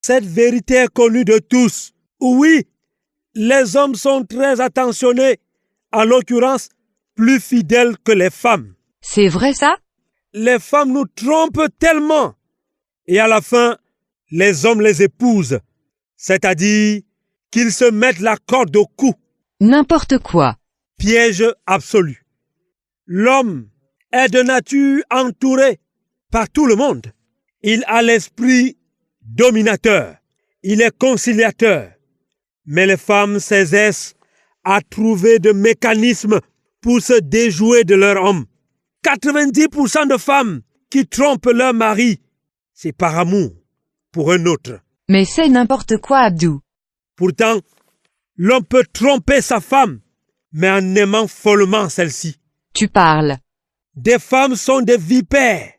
Cette vérité est connue de tous. Oui, les hommes sont très attentionnés, en l'occurrence, plus fidèles que les femmes. C'est vrai ça? Les femmes nous trompent tellement. Et à la fin, les hommes les épousent. C'est-à-dire qu'ils se mettent la corde au cou. N'importe quoi. Piège absolu. L'homme est de nature entouré par tout le monde. Il a l'esprit dominateur. Il est conciliateur. Mais les femmes s'exercent à trouver des mécanismes pour se déjouer de leur homme. 90% de femmes qui trompent leur mari, c'est par amour pour un autre. Mais c'est n'importe quoi, Abdou. Pourtant, l'homme peut tromper sa femme, mais en aimant follement celle-ci. Tu parles. Des femmes sont des vipères.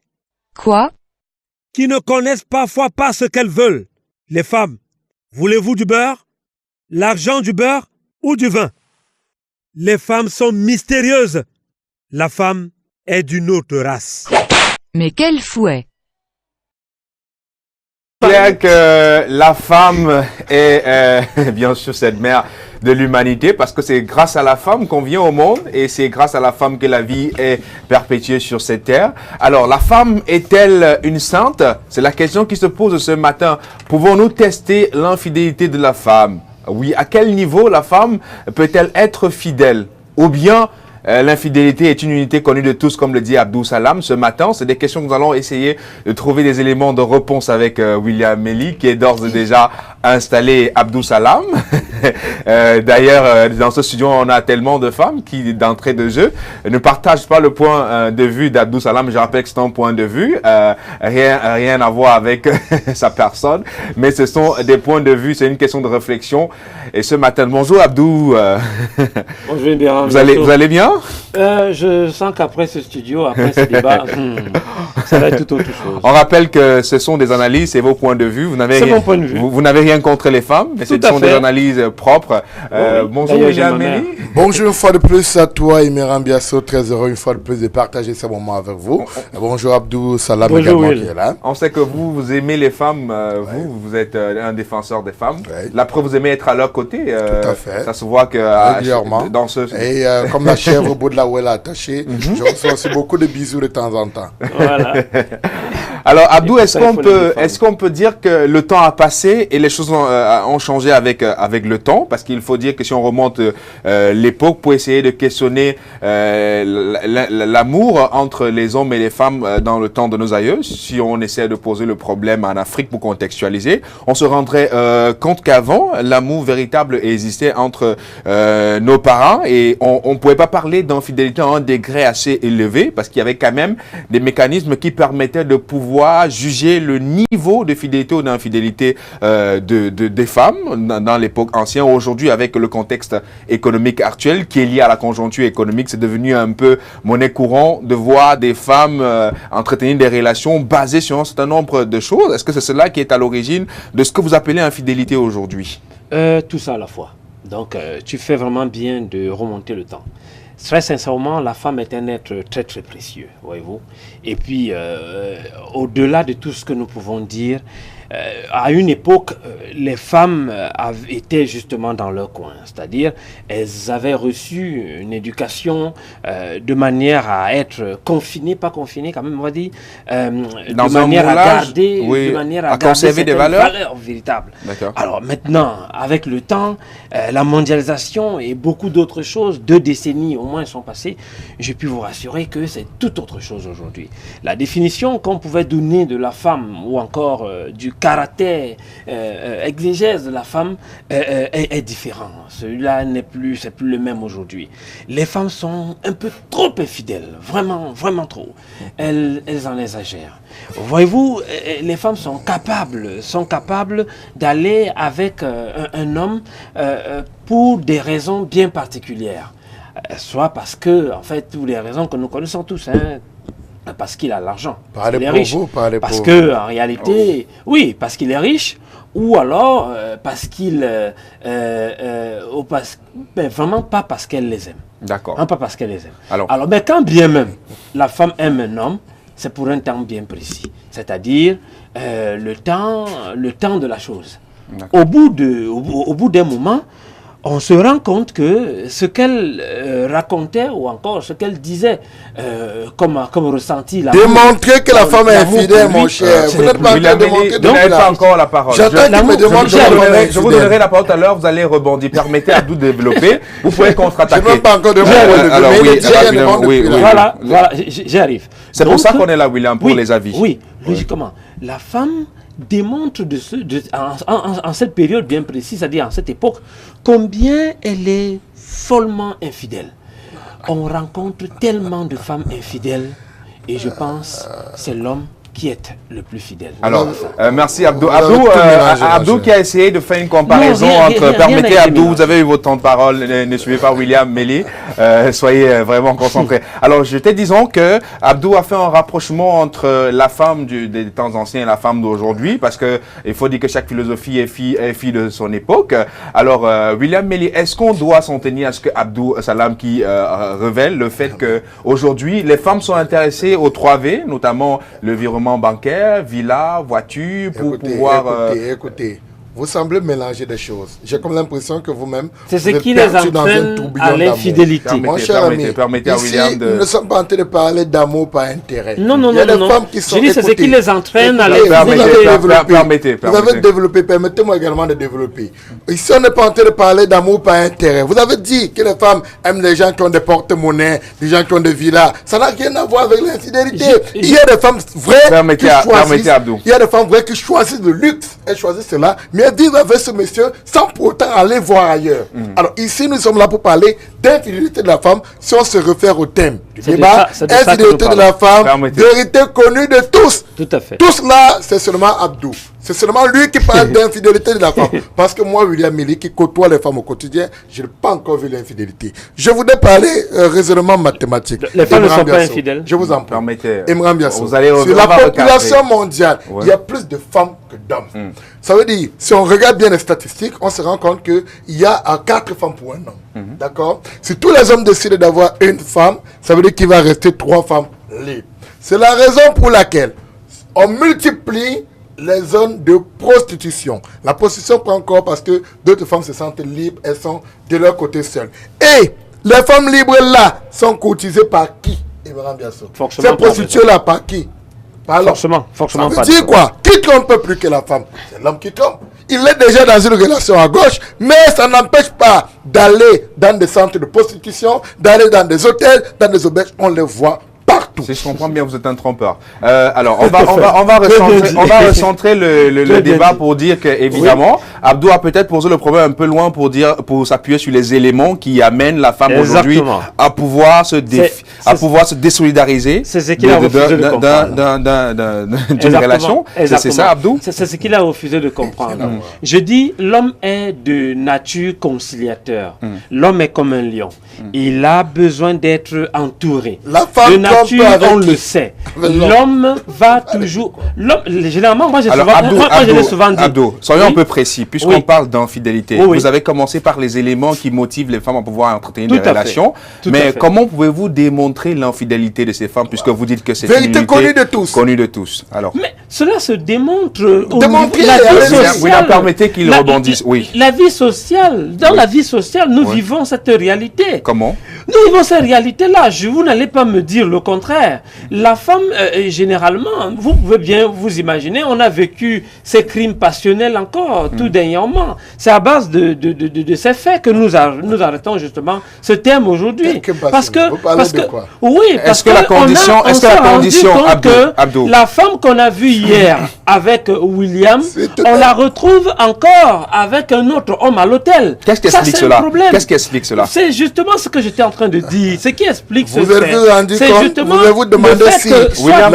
Quoi? Qui ne connaissent parfois pas ce qu'elles veulent. Les femmes, voulez-vous du beurre, l'argent du beurre ou du vin? Les femmes sont mystérieuses. La femme est d'une autre race. Mais quel fouet! C'est clair que la femme est bien sûr cette mère de l'humanité parce que c'est grâce à la femme qu'on vient au monde et c'est grâce à la femme que la vie est perpétuée sur cette terre. Alors, la femme est-elle une sainte? C'est la question qui se pose ce matin. Pouvons-nous tester l'infidélité de la femme? Oui, à quel niveau la femme peut-elle être fidèle? Ou bien l'infidélité est une unité connue de tous, comme le dit Abdou Salam ce matin. C'est des questions que nous allons essayer de trouver des éléments de réponse avec William Melly, qui est d'ores et déjà installé. Abdou Salam. D'ailleurs, dans ce studio, on a tellement de femmes qui, d'entrée de jeu, ne partagent pas le point de vue d'Abdou Salam. Je rappelle que c'est un point de vue, rien à voir avec sa personne, mais ce sont des points de vue, c'est une question de réflexion. Et ce matin, bonjour Abdou. Bonjour, bien. Vous allez bien? Je sens qu'après ce studio, après ce débat, ça va être tout autre chose. On rappelle que ce sont des analyses, c'est vos points de vue. C'est mon point de vue. Vous n'avez rien contre les femmes, mais ce sont des analyses propres. Bonjour William Melly. Bonjour une fois de plus à toi, Imiram Biasso. Très heureux une fois de plus de partager ce moment avec vous. Bonjour Abdou Salam également qui est là. On sait que vous aimez les femmes. Vous êtes un défenseur des femmes. Ouais. La preuve, vous aimez être à leur côté. Tout à fait. Ça se voit que régulièrement. Dans ce... Et comme la chèvre au bout de la ouelle attachée, je reçois aussi beaucoup de bisous de temps en temps. Voilà. Alors Abdou, est-ce qu'on peut dire que le temps a passé et les choses ont changé avec le temps? Parce qu'il faut dire que si on remonte l'époque pour essayer de questionner l'amour entre les hommes et les femmes dans le temps de nos aïeux, si on essaie de poser le problème en Afrique pour contextualiser, on se rendrait compte qu'avant, l'amour véritable existait entre nos parents et on ne pouvait pas parler d'infidélité à un degré assez élevé parce qu'il y avait quand même des mécanismes qui permettaient de pouvoir juger le niveau de fidélité ou d'infidélité des femmes dans l'époque ancienne. Aujourd'hui, avec le contexte économique actuel qui est lié à la conjoncture économique, c'est devenu un peu monnaie courante de voir des femmes entretenir des relations basées sur un certain nombre de choses. Est-ce que c'est cela qui est à l'origine de ce que vous appelez infidélité aujourd'hui? Tout ça à la fois. Donc, tu fais vraiment bien de remonter le temps. Très sincèrement, la femme est un être très très précieux, voyez-vous. Et puis, au-delà de tout ce que nous pouvons dire, à une époque, les femmes étaient justement dans leur coin. C'est-à-dire, elles avaient reçu une éducation de manière à être confinées, pas confinées quand même, on va dire, de manière à garder, oui, de manière à conserver des valeurs véritables. Alors maintenant, avec le temps, la mondialisation et beaucoup d'autres choses, 2 décennies au moins sont passées, j'ai pu vous rassurer que c'est tout autre chose aujourd'hui. La définition qu'on pouvait donner de la femme ou encore du caractère exégèse de la femme est différent. Celui-là c'est plus le même aujourd'hui. Les femmes sont un peu trop infidèles, vraiment, vraiment trop. Elles en exagèrent. Voyez-vous, les femmes sont capables d'aller avec un homme pour des raisons bien particulières. Soit parce que, en fait, pour les raisons que nous connaissons tous, hein, parce qu'il a l'argent, parce qu'il est riche, parce que en réalité, oui, parce qu'il est riche, ou alors parce qu'il, vraiment pas parce qu'elle les aime. D'accord. Pas parce qu'elle les aime. Alors, mais quand bien même la femme aime un homme, c'est pour un temps bien précis. c'est-à-dire le temps de la chose. Au bout d'un moment, on se rend compte que ce qu'elle racontait ou encore ce qu'elle disait comme ressenti... Démontrer que la femme est infidèle, mon cher. Vous n'êtes pas en train de démontrer. Vous n'avez pas encore la parole. J'attends qu'il me demande je vous donnerai la parole tout à l'heure, vous allez rebondir. Permettez à Abdou de développer. Vous pouvez contre-attaquer. Je n'ai pas encore demandé. Voilà, j'y arrive. C'est pour ça qu'on est là, William, pour les avis. Oui, logiquement. La femme démontre en cette période bien précise, c'est-à-dire en cette époque, combien elle est follement infidèle. On rencontre tellement de femmes infidèles et je pense que c'est l'homme qui est le plus fidèle. Alors, merci Abdou. Abdou qui a essayé de faire une comparaison entre... Permettez Abdou, vous avez eu votre temps de parole, ne suivez pas William Méli, soyez vraiment concentrés. Alors, je te disons que Abdou a fait un rapprochement entre la femme des temps anciens et la femme d'aujourd'hui, parce que il faut dire que chaque philosophie est fille de son époque. Alors, William Méli, est-ce qu'on doit s'en tenir à ce que Abdou Salam qui révèle le fait que aujourd'hui les femmes sont intéressées aux 3V, notamment le virement bancaire, villa, voiture, pour pouvoir... Écoutez, vous semblez mélanger des choses. J'ai comme l'impression que vous-même... C'est ce qui les entraîne à l'infidélité. Mon cher ami, permettez à William de... nous ne sommes pas en train de parler d'amour par intérêt. Non. Il y a des femmes qui sont... Je dis c'est ce qui les entraîne à l'infidélité. Vous avez développé, permettez-moi également de développer. Ici, on n'est pas en train de parler d'amour par intérêt. Vous avez dit que les femmes aiment les gens qui ont des porte-monnaies, des gens qui ont des villas. Ça n'a rien à voir avec l'infidélité. Il y a des femmes vraies qui choisissent. Il y a des femmes vraies qui choisissent le luxe. Elles choisissent cela, mais elles vivent avec ce monsieur sans pour autant aller voir ailleurs. Alors ici, nous sommes là pour parler d'infidélité de la femme si on se réfère au thème du débat. Infidélité de la femme, vérité connue de tous. Tout à fait. Tout cela, c'est seulement Abdou. C'est seulement lui qui parle d'infidélité de la femme. Parce que moi, William Méli, qui côtoie les femmes au quotidien, je n'ai pas encore vu l'infidélité. Je voudrais parler raisonnement mathématique. Les femmes ne sont pas infidèles. Je vous en prie. Permettez. Imran Biasso. Vous allez sur la population mondiale, il y a plus de femmes que d'hommes. Ça veut dire, si on regarde bien les statistiques, on se rend compte qu'il y a 4 femmes pour un homme. D'accord? Si tous les hommes décident d'avoir une femme, ça veut dire qu'il va rester 3 femmes libres. C'est la raison pour laquelle on multiplie les zones de prostitution. La prostitution prend encore parce que d'autres femmes se sentent libres, elles sont de leur côté seules. Et les femmes libres là sont courtisées par qui? Ces prostituées là par qui? Par l'homme. Forcément ça pas. veut dire quoi? Qui trompe plus que la femme? C'est l'homme qui trompe. Il est déjà dans une relation à gauche, mais ça n'empêche pas d'aller dans des centres de prostitution, d'aller dans des hôtels, dans des auberges, on les voit partout. Si je comprends bien, vous êtes un trompeur. Alors, on va recentrer le débat pour dire que, évidemment, Abdou a peut-être posé le problème un peu loin pour s'appuyer sur les éléments qui amènent la femme aujourd'hui à pouvoir se désolidariser d'une relation. C'est ça, Abdou? C'est ce qu'il a refusé de comprendre. Je dis, l'homme est de nature conciliateur. L'homme est comme un lion. Il a besoin d'être entouré. La femme de nature, on le sait. L'homme va toujours... Généralement, moi, je l'ai souvent dit. Abdou, soyons un peu précis. Puisqu'on parle d'infidélité, vous avez commencé par les éléments qui motivent les femmes à pouvoir entretenir des relations. Mais comment pouvez-vous démontrer l'infidélité de ces femmes, puisque vous dites que c'est une vérité connue de tous. Alors. Mais cela se démontre permettez qu'il rebondisse. Oui. La vie sociale, dans la vie sociale, nous vivons cette réalité. Comment? Nous vivons cette réalité-là. Vous n'allez pas me dire le contraire. La femme, généralement, vous pouvez bien vous imaginer, on a vécu ces crimes passionnels encore, tout dernièrement. C'est à base de ces faits que nous arrêtons justement ce thème aujourd'hui. Parce que Abdou, la femme qu'on a vue hier avec William, on la retrouve encore avec un autre homme à l'hôtel. Qu'est-ce qui explique cela? Qu'est-ce qui explique cela? C'est justement ce que j'étais en train de dire. Ce qui explique ce fait. C'est justement vous demander si William,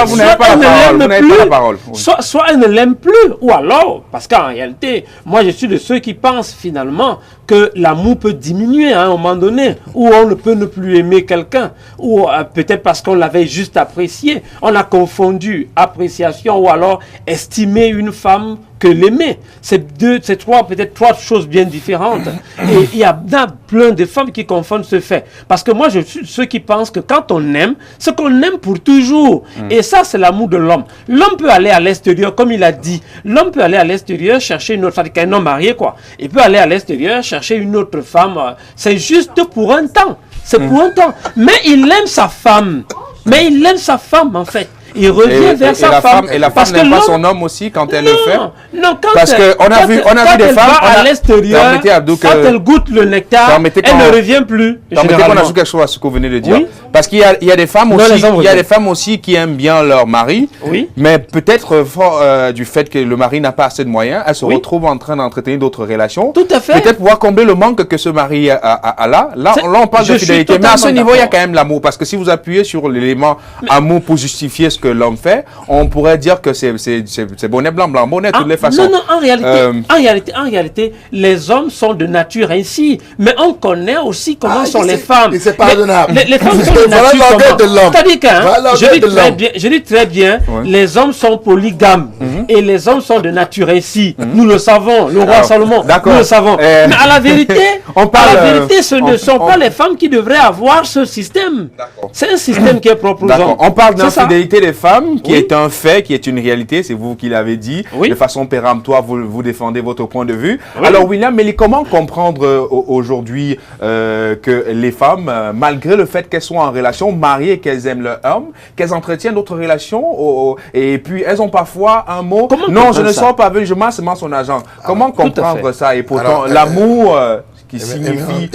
vous n'avez pas la parole. Soit elle ne l'aime plus, ou alors, parce qu'en réalité, moi je suis de ceux qui pensent finalement que l'amour peut diminuer à un moment donné, ou on ne peut ne plus aimer quelqu'un, ou peut-être parce qu'on l'avait juste apprécié. On a confondu appréciation ou alors estimer une femme que l'aimer. C'est peut-être trois choses bien différentes. Et il y a plein de femmes qui confondent ce fait. Parce que moi, je suis ceux qui pensent que quand on aime, c'est qu'on aime pour toujours. Et ça, c'est l'amour de l'homme. L'homme peut aller à l'extérieur, comme il a dit. L'homme peut aller à l'extérieur chercher une autre femme, un homme marié, quoi. Il peut aller à l'extérieur chercher une autre femme. C'est juste pour un temps. C'est pour un temps. Mais il aime sa femme. Mais il aime sa femme, en fait. Il revient vers sa femme. Et la femme n'aime pas son homme aussi quand elle le fait. Non, parce qu'on a vu des femmes à l'extérieur, quand elle goûte le nectar, elle ne revient plus. Permettez qu'on ajoute quelque chose à ce que vous venez de dire. Oui? Parce qu'il y a des femmes aussi, aussi qui aiment bien leur mari, oui? Mais peut-être fort du fait que le mari n'a pas assez de moyens, elles se retrouvent en train d'entretenir d'autres relations. Tout à fait. Peut-être pouvoir combler le manque que ce mari a là. Là, on parle de fidélité. Mais à ce niveau, il y a quand même l'amour. Parce que si vous appuyez sur l'élément amour pour justifier ce que l'homme fait, on pourrait dire que c'est bonnet blanc, blanc bonnet, de toutes les façons. Non, en réalité, les hommes sont de nature ainsi. Mais on connaît aussi comment sont les femmes. C'est pardonnable. Les femmes sont de nature comment? C'est-à-dire que, je dis très bien, les hommes sont polygames. Et les hommes sont de nature ainsi. Nous le savons, le roi Salomon, nous le savons. Mais à la vérité, ce ne sont pas les femmes qui devraient avoir ce système. C'est un système qui est propre aux hommes. On parle d'infidélité des femmes, qui est un fait, qui est une réalité, c'est vous qui l'avez dit, de façon péremptoire, vous défendez votre point de vue. Alors William, mais comment comprendre aujourd'hui que les femmes, malgré le fait qu'elles soient en relation, mariées, qu'elles aiment leur homme, qu'elles entretiennent d'autres relations, et puis elles ont parfois un mot, non, je ne sors pas avec, je masse son agent. Comment comprendre ça? Et pourtant, l'amour... qui signifie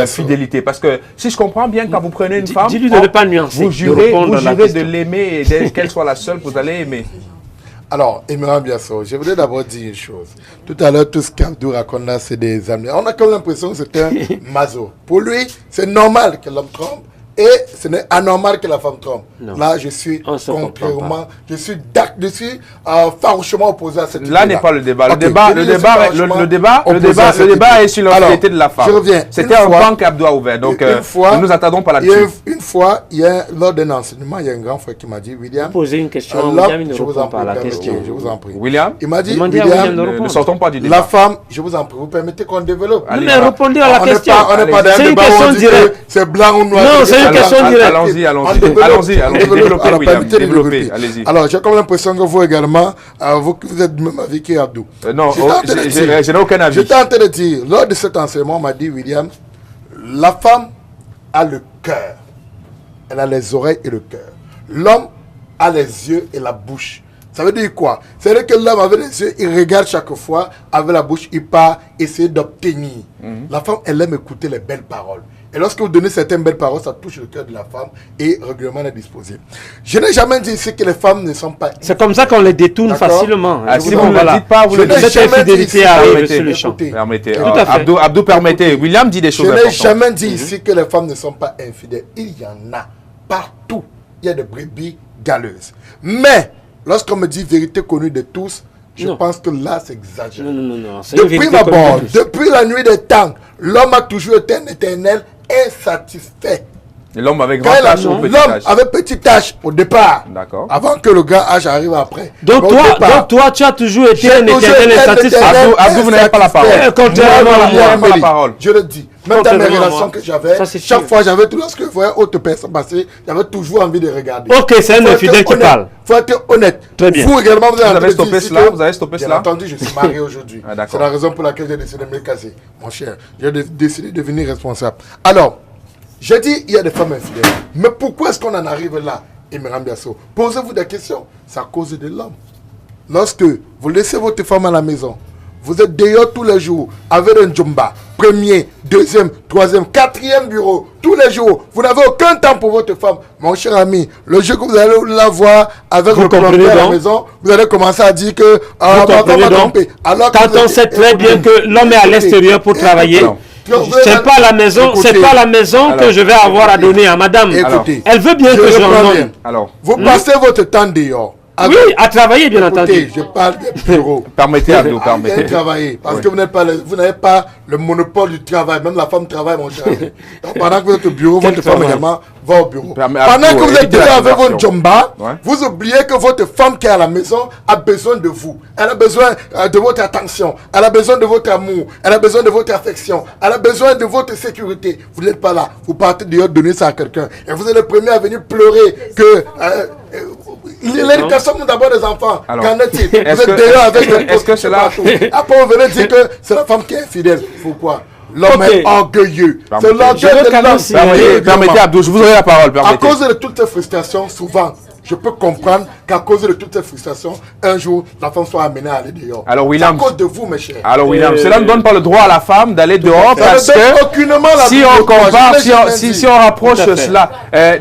fidélité. Parce que si je comprends bien, quand vous prenez une femme, dis-lui de ne pas nuancer, vous jurez de l'aimer et qu'elle soit la seule que vous allez aimer. Alors, Emirhan Biasso, je voudrais d'abord dire une chose. Tout à l'heure, tout ce qu'Abdou raconte là, c'est des amis. On a comme l'impression que c'est un maso. Pour lui, c'est normal que l'homme trompe. Et ce n'est anormal que la femme trompe. Non. Là, je suis complètement, je suis farouchement opposé à cette idée. Là n'est pas le débat. Le débat est sur l'autorité de la femme. Je reviens. C'était un banc qu'Abdou a ouvert. Donc, nous nous attendons pas là-dessus. Une fois, lors d'un enseignement, il y a un grand frère qui m'a dit, William, posez une question. William ne répond pas à la question. Je vous en prie. William, il m'a dit, William, ne sortons pas du débat. La femme, je vous en prie, vous permettez qu'on développe. Mais répondez à la question. On n'est pas dans un débat où on dit que c'est blanc ou noir. Non, c'est une question directe. Allons-y, développez, William, développez, allez-y. Alors, j'ai comme l'impression que vous également, vous êtes même avis qu'Abdou. Non, je n'ai aucun avis. J'étais en train de dire, lors de cet enseignement, on m'a dit, William, la femme a le cœur. Elle a les oreilles et le cœur. L'homme a les yeux et la bouche. Ça veut dire quoi? Ça veut dire que l'homme avec les yeux, il regarde chaque fois, avec la bouche, il part essayer d'obtenir. La femme, elle aime écouter les belles paroles. Et lorsque vous donnez certaines belles paroles, ça touche le cœur de la femme et règlement est disposé. Je n'ai jamais dit ici que les femmes ne sont pas... C'est comme ça qu'on les détourne facilement. Si vous ne le dites pas, vous le dites. Cette infidélité arrive sur le champ. Permettez. Abdou, permettez. William dit des choses importantes. Je n'ai jamais dit ici que les femmes ne sont pas infidèles. Il y en a partout. Il y a des brebis galeuses. Mais, lorsqu'on me dit vérité connue de tous, je pense que là, c'est exagéré. Non. Depuis la nuit des temps, l'homme a toujours été un éternel insatisfait. Et l'homme avec grand tâche ou petit tâche? L'homme avec petit tâche au départ. D'accord. Avant que le grand âge arrive après. Donc toi, tu as toujours été un éternel insatisfait. Abdou, vous n'avez pas la parole. Je le dis. Même dans mes relations que j'avais, chaque fois lorsque je voyais autre personne passer, j'avais toujours envie de regarder. Ok, c'est un infidèle qui parle. Il faut être honnête. Très bien. Vous également, vous avez stoppé cela. Vous avez stoppé cela. Bien entendu, je suis marié aujourd'hui. C'est la raison pour laquelle j'ai décidé de me casser. Mon cher, j'ai décidé de devenir responsable. Alors, j'ai dit, il y a des femmes infidèles. Mais pourquoi est-ce qu'on en arrive là, Emirhan Biasso? Posez-vous des questions. C'est à cause de l'homme. Lorsque vous laissez votre femme à la maison, vous êtes dehors tous les jours avec un djomba. Premier, deuxième, troisième, quatrième bureau. Tous les jours. Vous n'avez aucun temps pour votre femme. Mon cher ami, le jour que vous allez la voir avec le plombier à la maison, vous allez commencer à dire que ma femme m'a trompé. Quand on sait très bien que l'homme est à l'extérieur pour travailler, c'est pas la maison, que je vais avoir à donner à madame. Écoutez, elle veut bien que je l'emmène. Vous passez votre temps dehors. Oui, à travailler, bien entendu. Je parle des bureaux. Permettez à nous, permettez. Travailler, parce que vous n'avez pas le monopole du travail. Même la femme travaille, mon cher. Donc, pendant que vous êtes au bureau, votre femme également va au bureau. Pendant Que vous êtes éviter la déjà avec conversion. votre jomba, Ouais. vous oubliez que votre femme qui est à la maison a besoin de vous. Elle a besoin de votre attention. Elle a besoin de votre amour. Elle a besoin de votre affection. Elle a besoin de votre sécurité. Vous n'êtes pas là. Vous partez dehors donner ça à quelqu'un. Et vous êtes le premier à venir pleurer que... l'éducation d'abord des enfants. Alors, Qu'en est-il? Vous est-ce êtes que- dehors avec est-ce que cela- partout. Après, vous venez dire que c'est la femme qui est infidèle. Pourquoi? L'homme Ok. est orgueilleux. C'est Permettez. l'orgueil Je veux de quand même l'homme. signaler- Permettez, Abdou, je vous aurai la parole, À permettez. cause de toutes ces frustrations, souvent, je peux comprendre qu'à cause de toutes ces frustrations, un jour, la femme soit amenée à aller dehors. Alors, William- C'est à cause de vous, mes chers. Alors William, cela ne donne pas le droit à la femme d'aller dehors Ça parce ne donne que aucunement la si vie on de moi, compare, je l'ai jamais si dit. on rapproche Tout à fait. cela,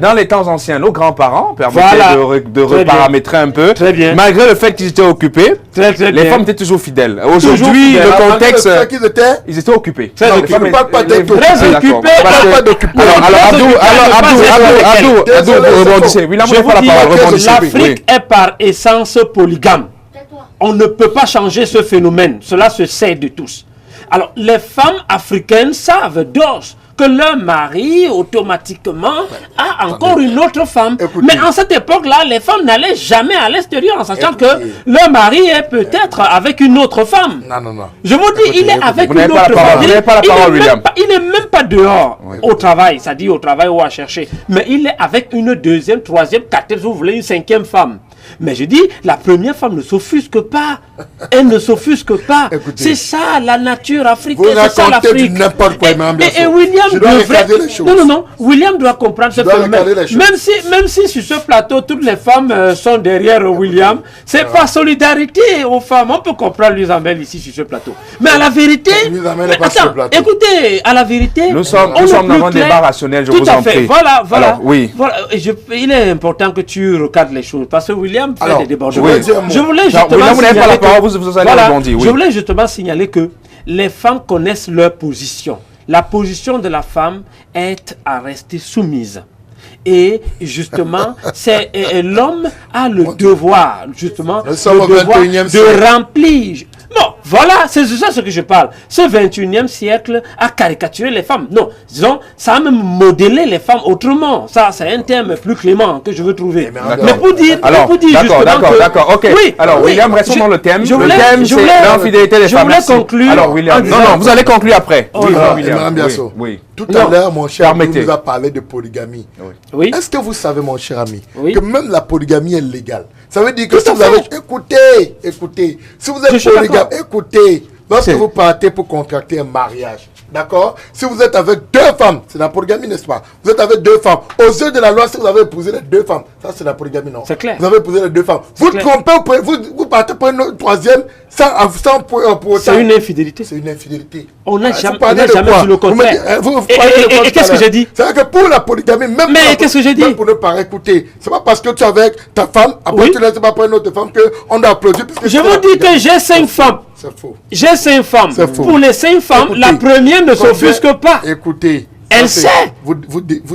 dans les temps anciens, nos grands-parents permettaient Voilà. de Très reparamétrer un peu, Très bien. malgré le fait qu'ils étaient occupés, Très, très les bien. femmes étaient toujours fidèles. Toujours Aujourd'hui, fidèles. le Malgré contexte, le fait qu'ils étaient ils étaient occupés. Très Les occupés. femmes Je ne parle pas les- d'être les- très d'accord. occupés, Parce parle que- pas d'occupés. Alors, Très Abdou, occupés, Abdou, Désolé, c'est rebondissez. faux. William, Je vous n'avez pas vous la dis parole, que rebondissez. l'Afrique est par essence polygame. On ne peut pas changer ce phénomène. Cela se sait de tous. Alors, les femmes africaines savent d'os que leur mari, automatiquement, a encore une autre femme. Écoutez. Mais en cette époque-là, les femmes n'allaient jamais à l'extérieur en sachant que Écoutez. leur mari est peut-être avec une autre femme. Non, non, non. Je vous dis, il est écoutez, avec vous une n'avez pas autre la parole, femme. vous n'avez pas la parole, William. Il n'est même pas dehors au travail, ça dit au travail ou à chercher. Mais il est avec une deuxième, troisième, quatrième, si vous voulez, une cinquième femme. Mais je dis, la première femme ne s'offusque pas. Elle ne s'offusque pas. Écoutez. C'est ça la nature africaine. Vous C'est ça racontez l'Afrique. du n'importe quoi, Mme Et Biasso. William Je dois devrait. regarder les choses. Non, non, non. William doit comprendre ce dois phénomène. regarder les choses. Même si sur ce plateau, toutes les femmes sont derrière William, c'est par solidarité aux femmes. On peut comprendre Lusamel ici sur ce plateau. Mais à la vérité. Lusamel n'est mais pas sur le attends, plateau. écoutez, à la vérité. Nous sommes on est dans plus un clair. débat rationnel, je Tout vous à en fait. prie. Voilà, voilà. Alors, oui. Voilà. Il est important que tu recadres les choses parce que William fait Alors, des débordements. je veux dire un mot. Je voulais Non, justement William, vous n'avez pas la signaler parole, que- vous allez voilà, rebondir, oui. Je voulais justement signaler que les femmes connaissent leur position. La position de la femme est à rester soumise. Et justement, c'est l'homme a le devoir, justement, Nous sommes le au devoir 21e de siècle. remplir. Bon, voilà, c'est de ça ce que je parle. Ce 21e siècle a caricaturé les femmes. Non, disons, ça a même modélé les femmes autrement. Ça, c'est un terme plus clément que je veux trouver. Mais pour dire, Alors, pour dire d'accord, justement d'accord, ok. Oui, Alors, oui, William, restons je- dans le thème. je Le voulais- thème, je c'est voulais- l'infidélité des je femmes. voulais Merci. conclure Alors, en William, disant- non, vous allez conclure après. Oui, Non, Alors, William, Mme Biasso, oui. tout Non. à l'heure, mon cher ami Permettez. nous a parlé de polygamie. Oui. Est-ce que vous savez, mon cher ami, Oui. que même la polygamie est légale? Ça veut dire que Tout si à vous avez... fait. Écoutez, si vous Je êtes suis polygame, d'accord. écoutez, lorsque C'est- vous partez pour contracter un mariage, d'accord? Si vous êtes avec deux femmes, c'est la polygamie, n'est-ce pas? Vous êtes avec deux femmes. Aux yeux de la loi, si vous avez épousé les deux femmes, ça c'est la polygamie, non? C'est clair. Vous avez épousé les deux femmes. Vous clair. trompez, vous partez pour une troisième sans pour autant... C'est une infidélité. C'est une infidélité. On n'a Vous jamais- parlez on n'a de jamais quoi? dit le Vous me contraire. dites, vous Et- parlez de et- quoi et tout à qu'est-ce que l'heure? j'ai dit? C'est-à-dire que pour la polygamie, même Mais pour la- qu'est-ce que j'ai dit? même pour ne pas écouter, c'est pas parce que tu es avec ta femme, après Oui. tu ne laisses pas pour une autre femme qu'on doit applaudir. puisque Je c'est vous la dis que polygamie. j'ai 5 femmes. C'est faux. J'ai 5 femmes. C'est faux. Pour les 5 femmes, Écoutez, la première ne combien- s'offusque pas. Écoutez. Elle ça, c'est- sait. Vous,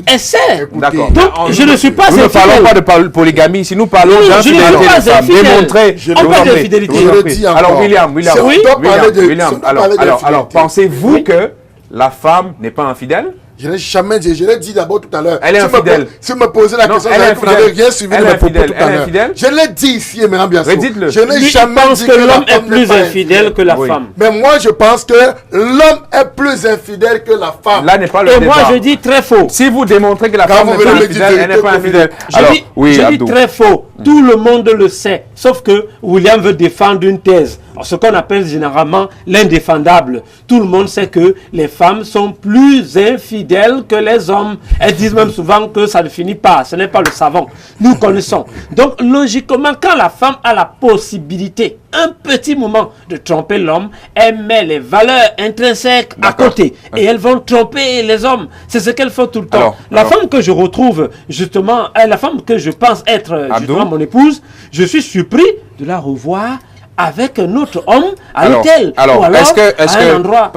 Elle sait. écoutez. D'accord. Donc, je ne suis pas Nous ne parlons infidèle. pas de polygamie, ici nous parlons Non, je ne d'infidélité suis pas des femmes. infidèle. Démontrer. Je vous parle en prie, d'infidélité. je vous en Je le prie. dis Alors, encore. William, Si on Oui. doit parler de- William, si on doit alors, parler alors, d'infidélité. pensez-vous Oui. que la femme n'est pas infidèle? Je n'ai jamais dit, je l'ai dit d'abord tout à l'heure. Elle est Si vous me infidèle. po- Si vous me posez la Non, question, elle est vous n'avez infidèle. rien suivi Elle de est mes propos infidèle. tout à Elle est l'heure. infidèle. Je l'ai dit ici, Mme Biasso. Redites-le. Je n'ai Lui, il jamais pense dit que l'homme la est femme n'est plus pas infidèle que la Oui. femme. Mais moi, je pense que l'homme est plus infidèle que la femme. Là n'est pas le Et débat. moi, je dis très faux. Si vous démontrez que la Quand femme vous n'est pas venez me infidèle, dire elle n'est pas vérité, infidèle. Je Alors, dis, oui, je dis Abdou. très faux. Tout le monde le sait. Sauf que William veut défendre une thèse. Alors, ce qu'on appelle généralement l'indéfendable. Tout le monde sait que les femmes sont plus infidèles que les hommes. Elles disent même souvent que ça ne finit pas. Ce n'est pas le savant. Nous connaissons. Donc, logiquement, quand la femme a la possibilité, un petit moment, de tromper l'homme, elle met les valeurs intrinsèques à D'accord. côté. Et elles vont tromper les hommes. C'est ce qu'elles font tout le temps. Alors, La femme que je retrouve, justement, la femme que je pense être Abdou. justement mon épouse, je suis surpris de la revoir avec un autre homme à l'hôtel ou alors à un endroit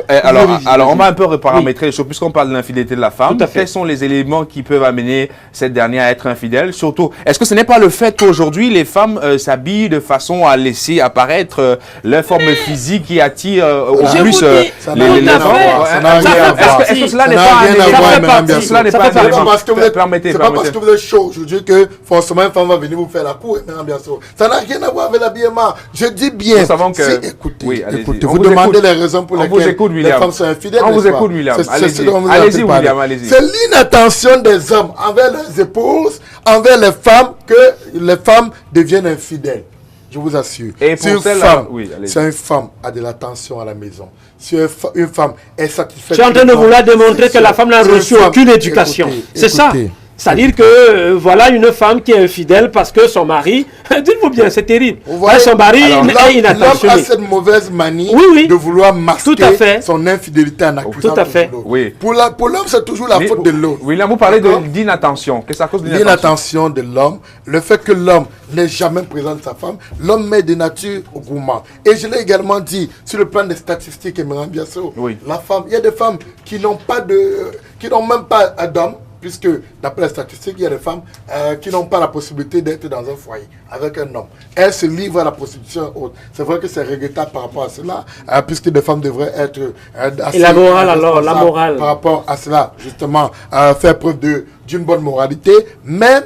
alors on va un peu reparamétrer les choses puisqu'on parle de l'infidélité de la femme. Quels sont les éléments qui peuvent amener cette dernière à être infidèle? Surtout, est-ce que ce n'est pas le fait qu'aujourd'hui les femmes s'habillent de façon à laisser apparaître leur forme physique qui attire au plus les femmes? Est-ce que cela n'est pas cela n'est pas parce que vous êtes chaud aujourd'hui que forcément une femme va venir vous faire la cour. Ça n'a rien à voir avec l'habillement. Je dis bien. Nous savons que... Écoutez, vous demandez les raisons pour lesquelles les femmes sont infidèles. On vous écoute, William. Allez-y, William. C'est l'inattention des hommes envers leurs épouses, envers les femmes, que les femmes deviennent infidèles. Je vous assure. Et si une femme a de l'attention à la maison, si une femme est satisfaite... Tu es en train de vouloir démontrer que la femme n'a reçu aucune éducation. C'est ça. C'est-à-dire que voilà une femme qui est infidèle parce que son mari, dites-vous bien, c'est terrible. Son mari est inattentionné. L'homme a cette mauvaise manie de vouloir masquer son infidélité en accusant l'autre. Pour l'homme, c'est toujours la faute de l'autre. William, vous parlez d'inattention. Qu'est-ce à cause de l'inattention de l'homme, le fait que l'homme n'est jamais présent de sa femme, l'homme met de nature au gourmand. Et je l'ai également dit sur le plan des statistiques, la femme, il y a des femmes qui n'ont même pas d'homme. Puisque, d'après les statistiques, il y a des femmes qui n'ont pas la possibilité d'être dans un foyer avec un homme. Elles se livrent à la prostitution haute. C'est vrai que c'est regrettable par rapport à cela, puisque des femmes devraient être assez... Et la morale alors, la morale. Par rapport à cela, justement, faire preuve d'une bonne moralité, mais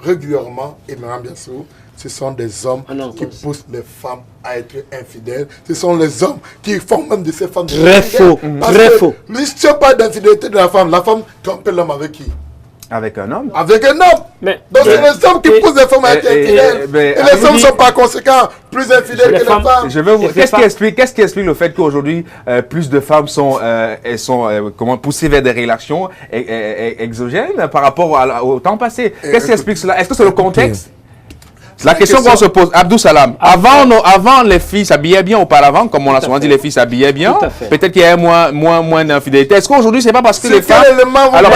régulièrement, et même bien sûr, ce sont des hommes qui poussent les femmes à être infidèles. Ce sont les hommes qui font même de ces femmes très faux. Très faux. L'histoire pas d'infidélité de la femme trompe l'homme avec qui? Avec un homme. Avec un homme. Donc c'est les hommes qui poussent les femmes à être infidèles. Et les hommes ne sont pas conséquents plus infidèles que les femmes. Je vais vous... Qu'est-ce qui explique le fait qu'aujourd'hui plus de femmes sont poussées vers des relations exogènes par rapport au temps passé? Qu'est-ce qui explique cela? Est-ce que c'est le contexte? La question qu'on se pose, Abdou Salam, avant les filles s'habillaient bien auparavant, comme on l'a souvent dit, les filles s'habillaient bien. Peut-être qu'il y a moins d'infidélité. Est-ce qu'aujourd'hui, c'est pas parce que les femmes... Alors,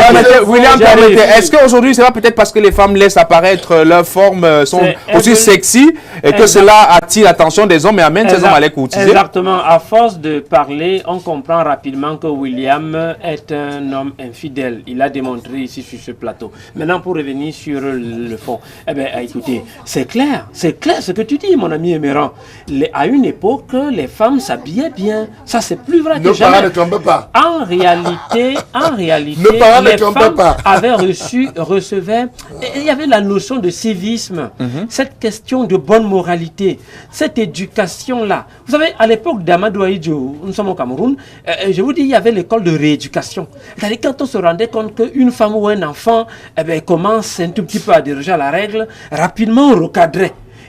William, permettez, est-ce qu'aujourd'hui, c'est pas peut-être parce que les femmes laissent apparaître leurs formes, sont aussi sexy, et que cela attire l'attention des hommes et amène ces hommes à les courtiser? Exactement. À force de parler, on comprend rapidement que William est un homme infidèle. Il a démontré ici sur ce plateau. Maintenant, pour revenir sur le fond, écoutez, c'est clair ce que tu dis, mon ami Emeran. À une époque, les femmes s'habillaient bien. Ça, c'est plus vrai que jamais. Nos parents ne trompaient pas. En réalité, les femmes recevaient, il y avait la notion de civisme, cette question de bonne moralité, cette éducation-là. Vous savez, à l'époque d'Amadou Ahidjo, nous sommes au Cameroun, je vous dis, il y avait l'école de rééducation. C'est-à-dire, quand on se rendait compte qu'une femme ou un enfant commence un tout petit peu à déroger à la règle, rapidement on recadrait.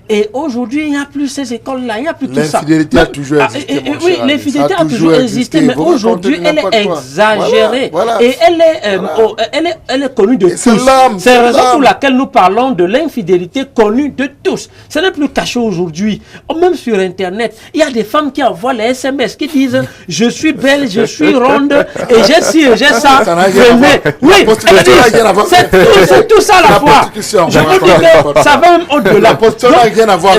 Et aujourd'hui, il n'y a plus ces écoles-là, il n'y a plus tout ça. L'infidélité a toujours existé. Oui, l'infidélité a toujours existé, mais aujourd'hui, elle est exagérée. Et elle est connue de tous. C'est la raison pour laquelle nous parlons de l'infidélité connue de tous. Ce n'est plus caché aujourd'hui. Même sur Internet, il y a des femmes qui envoient les SMS qui disent « Je suis belle, je suis ronde, et j'ai ci, et j'ai ça. » Oui, c'est tout ça à la fois. Je vous dis que ça va même au-delà. Rien à voir.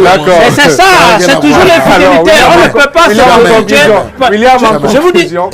C'est ça, c'est toujours l'infidélité. On ne peut pas se conclure. William, en conclusion.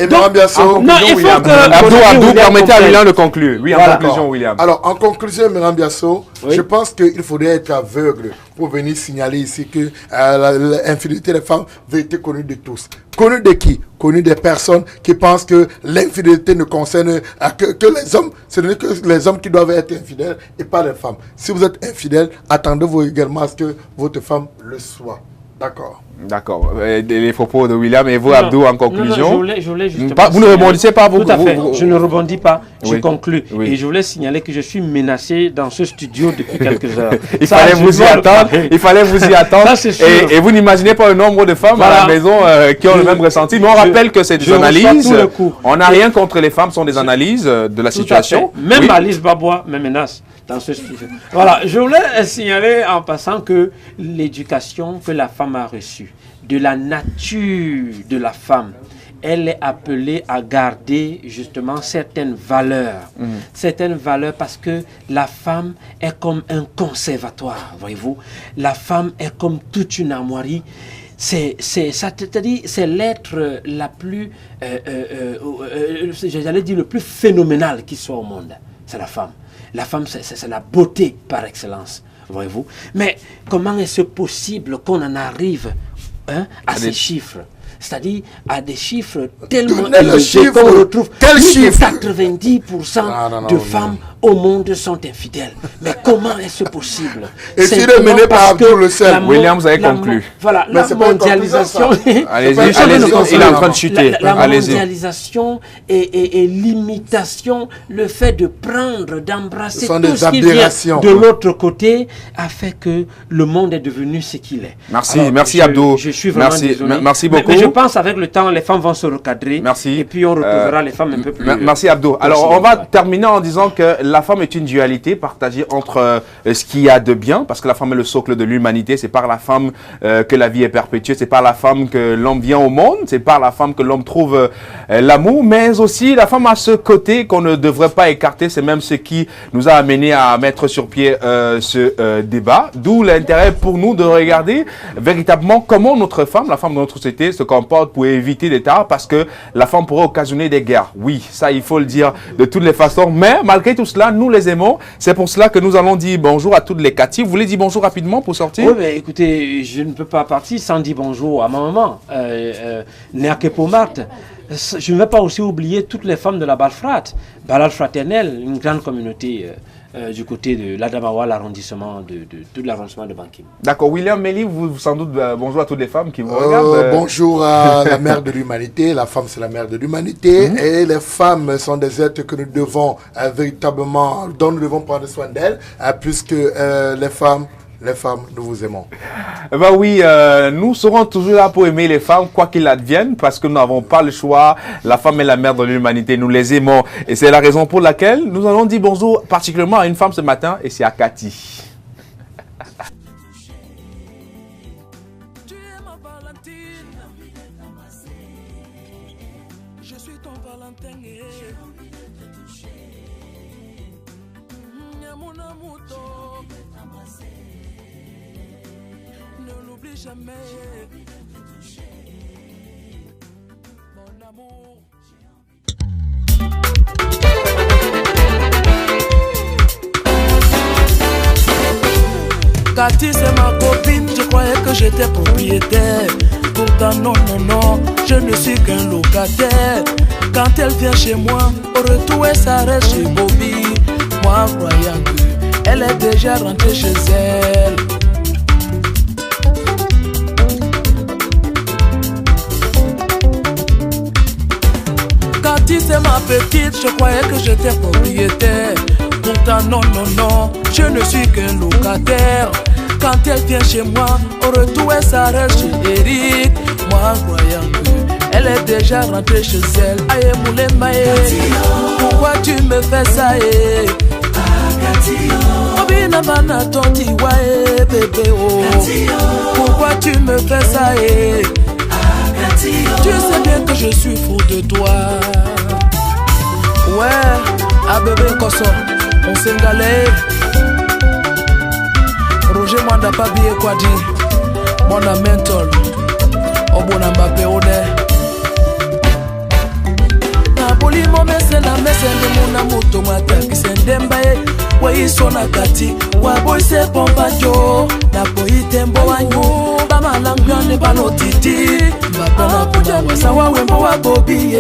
Non, il faut que... Abdou, permettez à William de conclure. Oui, en conclusion, William. Alors, en conclusion, Mme Biasso, je pense qu'il faudrait être aveugle pour venir signaler ici que l'infidélité des femmes veut être connue de tous. Connue de qui? Connue des personnes qui pensent que l'infidélité ne concerne que les hommes. Ce n'est que les hommes qui doivent être infidèles et pas les femmes. Si vous êtes infidèle, attendez-vous également à ce que votre femme le soit. D'accord. D'accord. Les propos de William et vous, Abdou, en conclusion. Non, je voulais justement vous ne rebondissez pas, vous? Tout à fait. Je ne rebondis pas. Je conclus. Et je voulais signaler que je suis menacé dans ce studio depuis quelques heures. Il fallait vous y attendre. Il fallait vous y attendre. Et vous n'imaginez pas le nombre de femmes à la maison qui ont le même ressenti. Mais on rappelle que c'est des analyses. On n'a rien contre les femmes, ce sont des analyses de la situation. Même Alice Babois me menace dans ce studio. Voilà. Je voulais signaler en passant que l'éducation que la femme a reçue, de la nature de la femme, elle est appelée à garder justement certaines valeurs. Certaines valeurs parce que la femme est comme un conservatoire, voyez-vous. La femme est comme toute une armoirie. c'est l'être la plus, j'allais dire le plus phénoménal qui soit au monde. C'est la femme. La femme, c'est la beauté par excellence, voyez-vous. Mais comment est-ce possible qu'on en arrive à ces chiffres? C'est-à-dire à des chiffres tellement élevés qu'on retrouve plus de 90% de femmes au monde sont infidèles. Mais comment est-ce possible? Et si le mené par Abdou le seul. William, vous avez conclu. Voilà, la mondialisation. Allez-y, il est en train de chuter. La mondialisation et l'imitation, le fait de prendre, d'embrasser tout ce qui vient de l'autre côté, a fait que le monde est devenu ce qu'il est. Merci, merci Abdou. Je suis vraiment désolé. Merci beaucoup. Mais je pense avec le temps, les femmes vont se recadrer. Merci. Et puis on retrouvera les femmes un peu plus. Merci Abdou. Alors on va terminer en disant que la femme est une dualité partagée entre ce qu'il y a de bien, parce que la femme est le socle de l'humanité. C'est par la femme que la vie est perpétuée. C'est par la femme que l'homme vient au monde. C'est par la femme que l'homme trouve l'amour. Mais aussi la femme a ce côté qu'on ne devrait pas écarter. C'est même ce qui nous a amené à mettre sur pied ce débat. D'où l'intérêt pour nous de regarder véritablement comment notre femme, la femme de notre société, se comporte pour éviter des tares, parce que la femme pourrait occasionner des guerres. Oui, ça il faut le dire de toutes les façons. Mais malgré tout cela, nous les aimons. C'est pour cela que nous allons dire bonjour à toutes les Cathy. Vous voulez dire bonjour rapidement pour sortir? Oui, mais écoutez, je ne peux pas partir sans dire bonjour à ma maman, Néaké Pomart. Je ne vais pas aussi oublier toutes les femmes de la Balfrate, Balal Fraternelle, une grande communauté du côté de l'Adamawa, l'arrondissement de l'arrondissement de Bankim. D'accord. William Méli, vous sans doute bonjour à toutes les femmes qui vous regardent. Bonjour à la mère de l'humanité. La femme, c'est la mère de l'humanité. Et les femmes sont des êtres que nous devons véritablement, dont nous devons prendre soin d'elles, puisque les femmes, nous vous aimons. Ben oui, nous serons toujours là pour aimer les femmes, quoi qu'il advienne, parce que nous n'avons pas le choix. La femme est la mère de l'humanité, nous les aimons. Et c'est la raison pour laquelle nous allons dire bonjour particulièrement à une femme ce matin, et c'est à Cathy. Je suis ton Valentin et j'ai envie de te toucher. Mon amour, ne l'oublie jamais. Mon amour. Cathy, c'est ma copine, je croyais que j'étais propriétaire. Pourtant non, non, non, je ne suis qu'un locataire. Quand elle vient chez moi, au retour elle s'arrête chez Bobby. Moi croyant qu'elle est déjà rentrée chez elle. Cathy, c'est ma petite, je croyais que j'étais propriétaire. Pourtant non, non, non, je ne suis qu'un locataire. Quand elle vient chez moi, au retour elle s'arrête chez Eric. Moi croyant qu'elle est déjà rentrée chez elle. Aïe moulé maïe, pourquoi tu me fais ça? Obina bana tonti wae bébé oh. Pourquoi tu me fais ça? Tu sais bien que je suis fou de toi. Ouais, ah bébé Koso, on s'est galé. Roger Mwanda pas bien quoi dire. Mon mental, au bon Mbappé on est. Napoli mo mese na mese de mon amour tomate qui s'endembaye. Ouais sona kati, wa boy se pompa jo. Na boy tembo wanyo, ba malangane ba no titi. Mbappé na puja wa sawa wembo wa bobi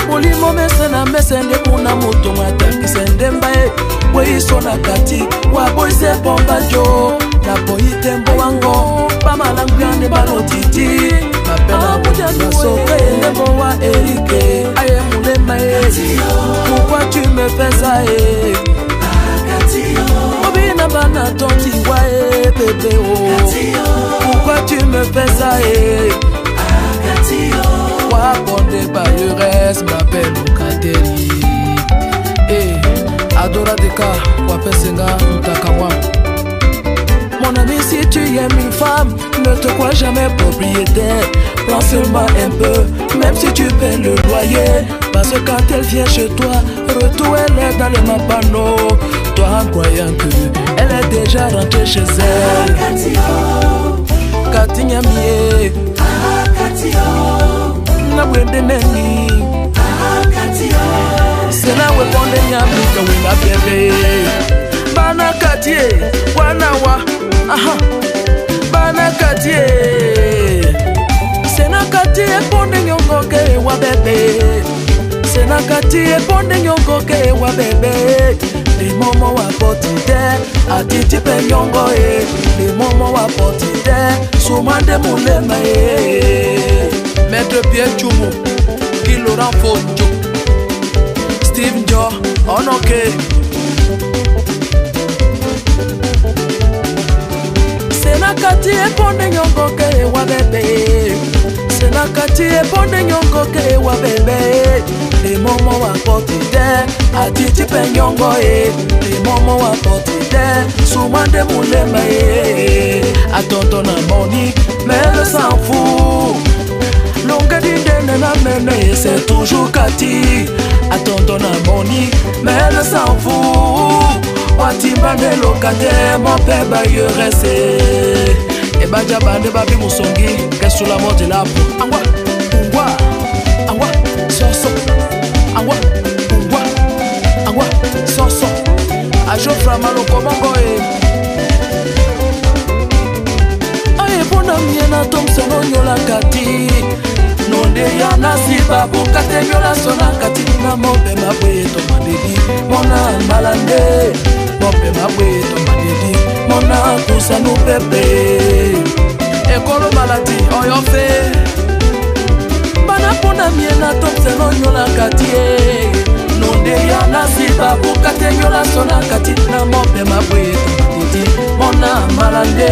Molimo mesena mesende kuna moto mataki sendembae Wei sona kati wa boise pomba jo Na boi tembo wango Pama langane balo titi Mapena muja na soke Nebo wa erike Aye mulema Pourquoi tu me fais ça Obina bana tonti wa bébé oh Pourquoi tu me fais ça Wabonde Bayures m'appelle Okateri. Adora Deka, Wapesenga, Mtakawa. Mon ami, si tu aimes une femme, ne te crois jamais propriétaire. Prends seulement un peu, même si tu paies le loyer. Parce que quand elle vient chez toi, retour elle est dans le mapano. Toi en croyant que elle est déjà rentrée chez elle. Katia mie, na wende neni. C'est là où on est nyami que we na bébé. Bana Katie, wanawa, aha. Bana Katie, c'est na Katie ponde nyongo ke wa bébé. C'est na Katie ponde nyongo ke wa bébé. Les moments wa potide, atiti pe nyongo les moments wa potide, soumande moulema Maître Pierre Choumo, Guy Laurent Fojo, Steve Joe, Onoke. Senakati eponde nyongo ke wa bébé. Senakati eponde nyongo ke wa bébé. Les moments wa potide, atiti pe nyongo les moments wa potide, soumande moulema Attends na Monique, mais elle s'en fout. Longue d'idée na mène, c'est toujours Cathy. Attends na Monique, mais elle s'en fout. Watibane locataire, mon père baille resté. Et badja bande babi mousongi, qu'est-ce que la mort de la peau. Angwa, ungwa, angwa, soso. Angwa, ungwa, angwa, soso. Ajo framalo komongo Aye bona miena tom sono nyola kati. Nonde ya nasiba bukate nyola sona kati. Na mobe mabwe to madedi, mona malande. Mope mabwe to madedi, mona kusa no pepe. Ekolo malati oyo fe. Bana pona miena tom sono nyola kati. Nonde ya nasiba bukate nyola sona kati. Na mope mabwe to madedi, mona malande.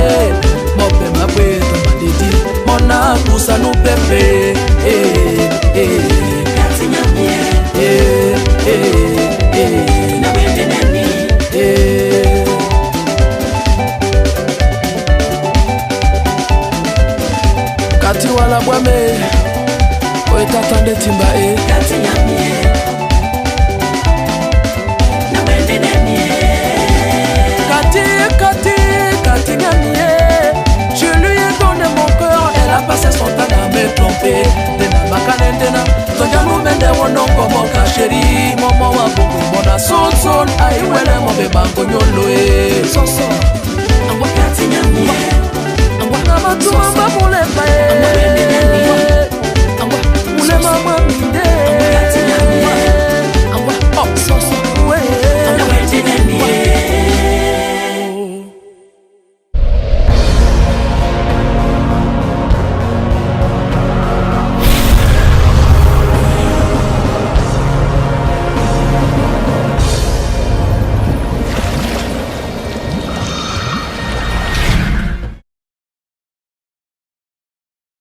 Mope mabwe to madedi, mona kusa no pepe. Kati nyamie, na wende nani. Kati wala bwame, oe tatande timba Kati nyamie, na wende nani. Kati nyamie. Je lui ai donné mon cœur, elle a passé son temps à me tromper. Dena makanendena, tonjamu mende wonongo moka chéri. Momo wa buku mona son son, aïe wele mo be bango nyolo Soso.